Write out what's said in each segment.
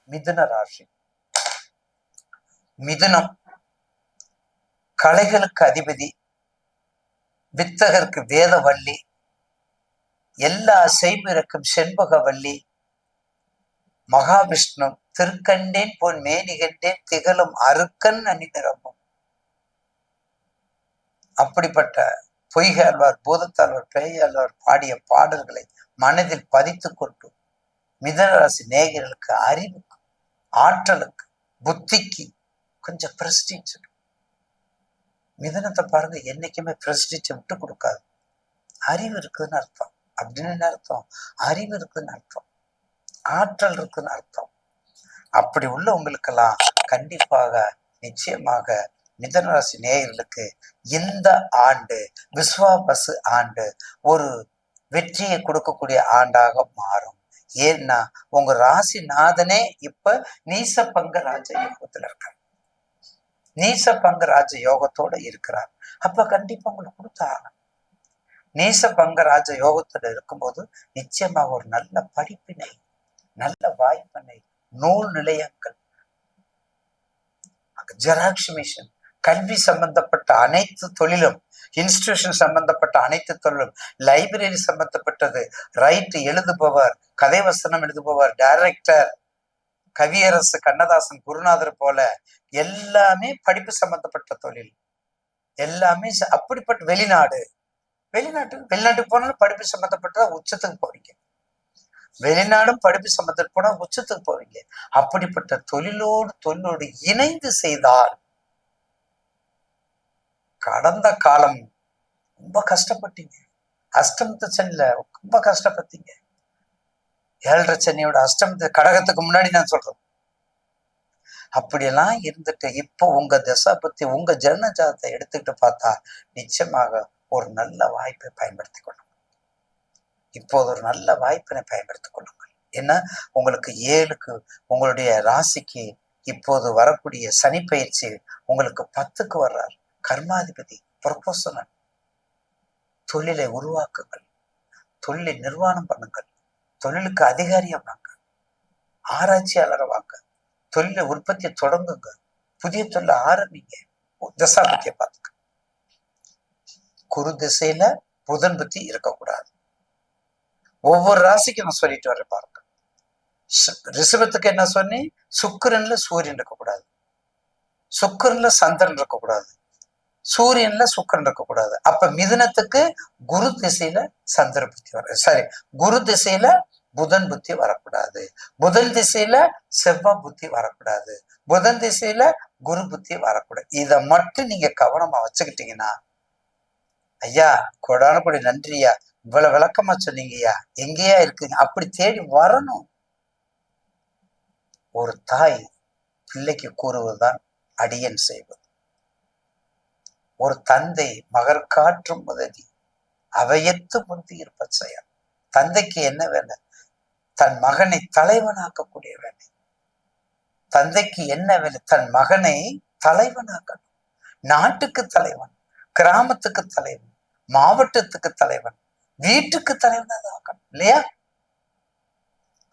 மிதுன ராசி. மிதுனம் கலைகளுக்கு அதிபதி, வித்தகருக்கு வேதவள்ளி, எல்லா செய்பிறக்கும் செண்பகவல்லி, மகாவிஷ்ணு திருக்கண்டேன் போன் மேனிகண்டேன் திகழும் அருக்கன் அணிநிறமும். அப்படிப்பட்ட பொய்காழ்வார், பூதத்தாழ்வார், பேயாழ்வார் பாடிய பாடல்களை மனதில் பதித்து கொண்டு மிதனராசி நேயர்களுக்கு அறிவுக்கு, ஆற்றலுக்கு, புத்திக்கு கொஞ்சம் பிரஸ்டீஜ். மிதனத்தை பாருங்க, என்னைக்குமே பிரஸ்டீஜை விட்டு கொடுக்காது. அறிவு இருக்குதுன்னு அர்த்தம். அப்படின்னு என்ன அர்த்தம்? அறிவு இருக்குதுன்னு அர்த்தம், ஆற்றல் இருக்குன்னு அர்த்தம். அப்படி உள்ள உங்களுக்கெல்லாம் கண்டிப்பாக நிச்சயமாக மிதனராசி நேயர்களுக்கு இந்த ஆண்டு விஸ்வாபசு ஆண்டு ஒரு வெற்றியை கொடுக்கக்கூடிய ஆண்டாக மாறும். ஏன்னா உங்க ராசி நாதனே இப்ப நீச பங்க ராஜ யோகத்துல இருக்கார். நீச பங்க ராஜ யோகத்தோட இருக்கிறார். அப்ப கண்டிப்பா உங்களுக்கு கொடுத்தாங்க. நீச பங்க ராஜ யோகத்துல இருக்கும்போது நிச்சயமாக ஒரு நல்ல படிப்பினை, நல்ல வாய்ப்பினை, நூல் நிலையங்கள், ஜெராக்ஸ் மிஷன், கல்வி சம்பந்தப்பட்ட அனைத்து தொழிலும், இன்ஸ்டிடியூஷன் சம்பந்தப்பட்ட அனைத்து தொழிலும், லைப்ரரி சம்பந்தப்பட்டது, ரைட் எழுதுபவர், கதை வசனம் எழுதுபவர், டைரக்டர், கவியரசு கண்ணதாசன், குருநாதர் போல எல்லாமே படிப்பு சம்பந்தப்பட்ட தொழில் எல்லாமே. அப்படிப்பட்ட வெளிநாட்டுக்கு போனாலும் படிப்பு சம்பந்தப்பட்ட உச்சத்துக்கு போவீங்க. வெளிநாடும் படிப்பு சம்பந்தப்பட்ட போனா உச்சத்துக்கு போவீங்க. அப்படிப்பட்ட தொழிலோடு இணைந்து செய்தால் கடந்த காலம் ரொம்ப கஷ்டப்பட்டீங்க. அஷ்டமத்து சனியில ரொம்ப கஷ்டப்பட்டீங்க. 7.5 சனியோட அஷ்டமத்து கடகத்துக்கு முன்னாடி நான் சொல்றேன். அப்படியெல்லாம் இருந்துட்டு இப்போ உங்க திசை பத்தி உங்க ஜனஜாதத்தை எடுத்துக்கிட்டு பார்த்தா நிச்சயமாக ஒரு நல்ல வாய்ப்பை பயன்படுத்திக் கொள்ளுங்கள். இப்போது ஒரு நல்ல வாய்ப்பினை பயன்படுத்திக் கொள்ளுங்கள். ஏன்னா உங்களுக்கு 7க்கு உங்களுடைய ராசிக்கு இப்போது வரக்கூடிய சனி பயிற்சி உங்களுக்கு 10க்கு வர்றார். கர்மாதிபதி ப்ரொபோசனல். தொழிலை உருவாக்குங்கள், தொழிலை நிர்வாணம் பண்ணுங்கள், தொழிலுக்கு அதிகாரியா வாங்க, ஆராய்ச்சியாளரை வாங்க, தொழிலை உற்பத்தியை தொடங்குங்க, புதிய தொழிலை ஆரம்பிங்க. தசாபத்தியை பார்த்துக்க. குரு திசையில புதன் புத்தி இருக்கக்கூடாது. ஒவ்வொரு ராசிக்கும் நான் சொல்லிட்டு வரேன் பாருங்க. ரிஷபத்துக்கு என்ன சொன்னி? சுக்கிரன்ல சூரியன் இருக்கக்கூடாது, சுக்கிரன்ல சந்திரன் இருக்கக்கூடாது, சூரியன்ல சுக்கிரன் இருக்கக்கூடாது. அப்ப மிதுனத்துக்கு குரு திசையில சந்திர புத்தி குரு திசையில புதன் புத்தி வரக்கூடாது, புதன் திசையில செவ்வாய் புத்தி வரக்கூடாது, புதன் திசையில குரு புத்தி வரக்கூடாது. இதை மட்டும் நீங்க கவனமா வச்சுக்கிட்டீங்கன்னா, ஐயா கொடான கொடி நன்றியா, இவ்வளவு விளக்கமா சொன்னீங்கய்யா, எங்கேயா இருக்குங்க, அப்படி தேடி வரணும். ஒரு தாய் பிள்ளைக்கு கூறுவதுதான் அடியன் செய்வது. ஒரு தந்தை மகர் காற்றும் உதவி அவையத்து முந்தி இருப்ப செயல். தந்தைக்கு என்ன வேலை? தன் மகனை தலைவனாக்கக்கூடிய வேலை. தந்தைக்கு என்ன வேலை? தன் மகனை தலைவனாக்கணும். நாட்டுக்கு தலைவன், கிராமத்துக்கு தலைவன், மாவட்டத்துக்கு தலைவன், வீட்டுக்கு தலைவனாக ஆக்கணும் இல்லையா?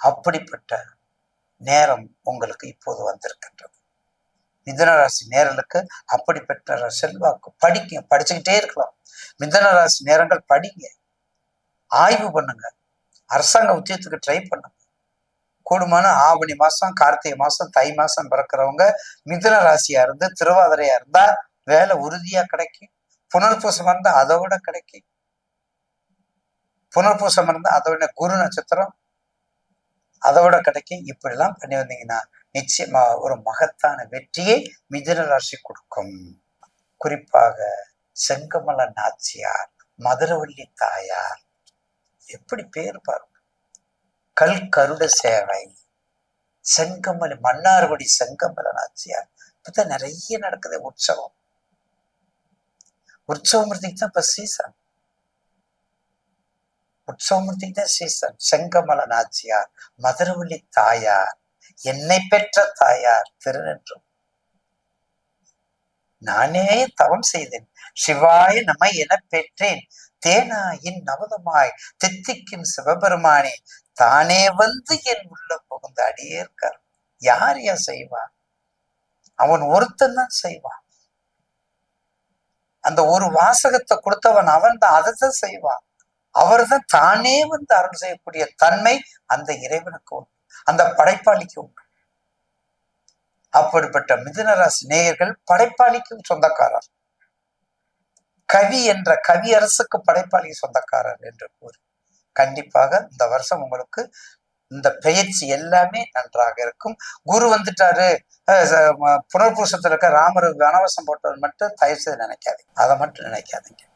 அப்படிப்பட்ட நேரம் உங்களுக்கு இப்போது வந்திருக்கின்றது. மிதுனராசி நேரலுக்கு அப்படிப்பட்ட செல்வாக்கு. படிக்க படிச்சுக்கிட்டே இருக்கலாம். மிதுனராசி நேரங்கள் படிங்க, ஆய்வு பண்ணுங்க, அரசாங்க உத்தியத்துக்கு ட்ரை பண்ணுங்க. கூடுமான ஆவணி மாசம், கார்த்திகை மாசம், தை மாசம் பிறக்கிறவங்க மிதுன ராசியா இருந்து திருவாதிரையா இருந்தா வேலை உறுதியா கிடைக்கும். புனர்பூசம் இருந்தா அதை விட கிடைக்கும். புனர்பூசம் இருந்தா அதை விட குரு நட்சத்திரம் அதை விட கிடைக்கும். இப்படிலாம் பண்ணி வந்தீங்கன்னா நிச்சயமா ஒரு மகத்தான வெற்றியை மிதுன ராசி கொடுக்கும். குறிப்பாக செங்கமல நாச்சியார், மதுரவள்ளி தாயார், எப்படி பேர் பாருங்க. கல் கருட சேவை, செங்கமலி, மன்னார்குடி செங்கமல நாச்சியார். இப்பதான் நிறைய நடக்குது உற்சவம். உற்சவமூர்த்திக்கு தான் இப்ப சீசன். உற்சவமூர்த்திக்கு தான் சீசன். செங்கமல நாச்சியார், மதுரவள்ளி தாயார், என்னை பெற்ற தாயார் திருநென்றும். நானே தவம் செய்தேன், சிவாய நம என பெற்றேன், தேனாயின் நவதமாய் தித்திக்கும் சிவபெருமானே தானே வந்து என் உள்ள புகுந்து அடியே இருக்கார். யார் செய்வா? அவன் ஒருத்தன் தான் செய்வான். அந்த ஒரு வாசகத்தை கொடுத்தவன் அவன் தான், அதைத்தான் செய்வான். அவர் தான் தானே வந்து அருள் செய்யக்கூடிய தன்மை அந்த இறைவனுக்கு உண்டு, அந்த படைப்பாளிக்கு உண்டு. அப்படிப்பட்ட மிதுனராசி நேயர்கள் படைப்பாளிக்கும் சொந்தக்காரர். கவி என்ற கவியரசுக்கு படைப்பாளி சொந்தக்காரர் என்று கூறி கண்டிப்பாக இந்த வருஷம் உங்களுக்கு இந்த பெயர்ச்சி எல்லாமே நன்றாக இருக்கும். குரு வந்துட்டாரு, புனர்பூசத்துல இருக்க ராமர் வனவாசம் போட்டவர் மட்டும் தயவு செய்து நினைக்காதீங்க. அதை மட்டும் நினைக்காதீங்க.